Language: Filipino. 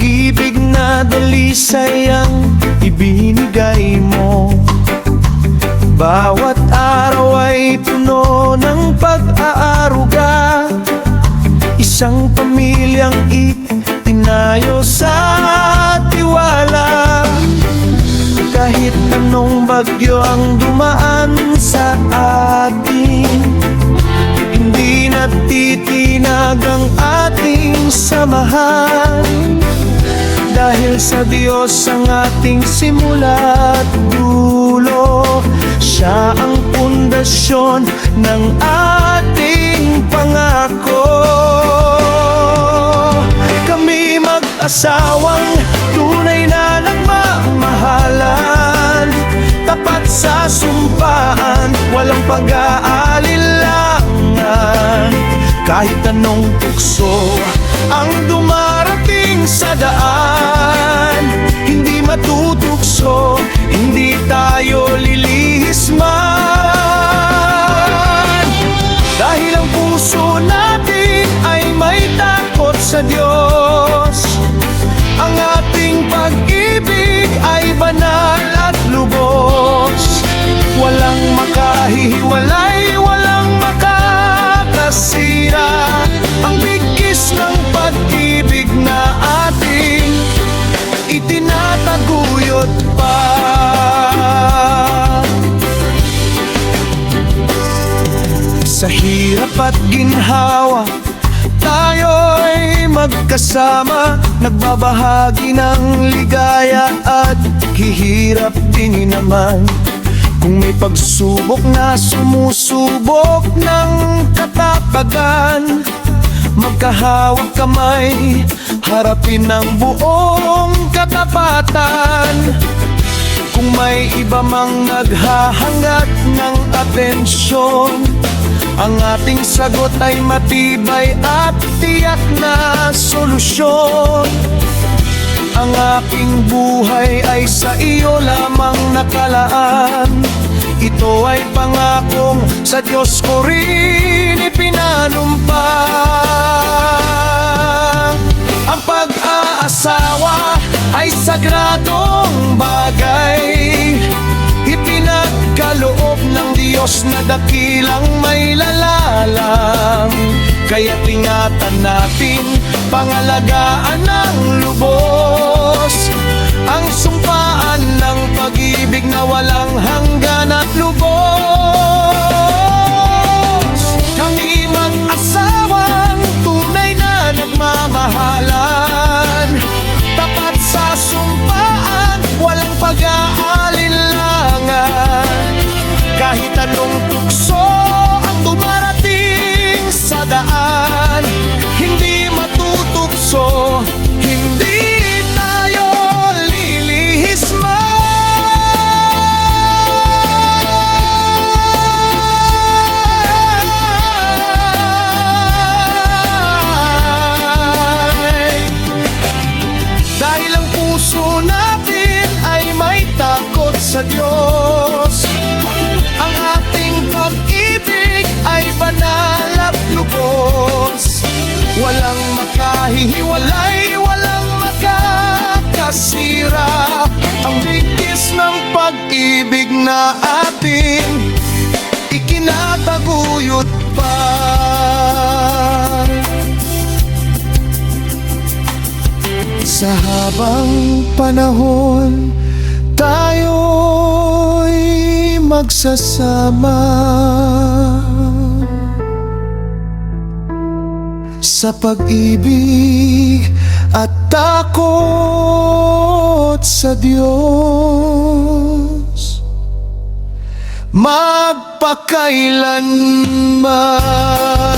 pag-ibig na dalisay ang ibinigay mo. Bawat araw ay puno ng pag-aaruga, isang pamilyang itinayo sa tiwala. Kahit anong bagyo ang dumaan sa atin, hindi natitinag ang ating samahan. Dahil sa Diyos ang ating simula at dulo, Siya ang pundasyon ng ating pangako. Kami mag-asawang tunay na nagmamahalan, tapat sa sumpaan, walang pag-aalilangan. Kahit anong tukso ang dumarating sa daan, hindi matutugso, hindi tayo lilihis man. Dahil ang puso natin ay may takot sa Diyos, ang ating pag-ibig ay banal at lubos. Walang makahihiwalay, walang makakasira ang bigkis ng pag-ibig na ating itinataguyod pa. Sa hirap at ginhawa, tayo'y magkasama, nagbabahagi ng ligaya at hihirap din naman. Kung may pagsubok na sumusubok ng katapagan, magkahawak kamay, harapin ang buong katapatan. Kung may iba mang naghahangad ng atensyon, ang ating sagot ay matibay at tiyak na solusyon. Ang aking buhay ay sa iyo lamang nakalaan, ito ay pangakong sa Diyos ko rin ipinanumpa. Ang pag-aasawa ay sagradong bagay, ipinagkaloob ng Diyos na dakilang may lalalang. Kaya't ingatan natin, pangalagaan ng lubos ang sumpaan ng pag-ibig na walang hanggan at lubos. Kami mag-asawang tunay na nagmamahalan, tapat sa sumpaan, walang pag-aalilangan. Kahit anong tukso ang dumarating sa daan, hindi matutugso, hindi tayo lilihis man. Dahil ang puso natin ay may takot sa Diyos, ang ating pag-ibig ay banal at lubos. Walang makahihiwalay, walang makakasira ang bigkis ng pag-ibig na ating ikinataguyod pa. Sa habang panahon, tayo'y magsasama sa pag-ibig at takot sa Diyos magpakailanman.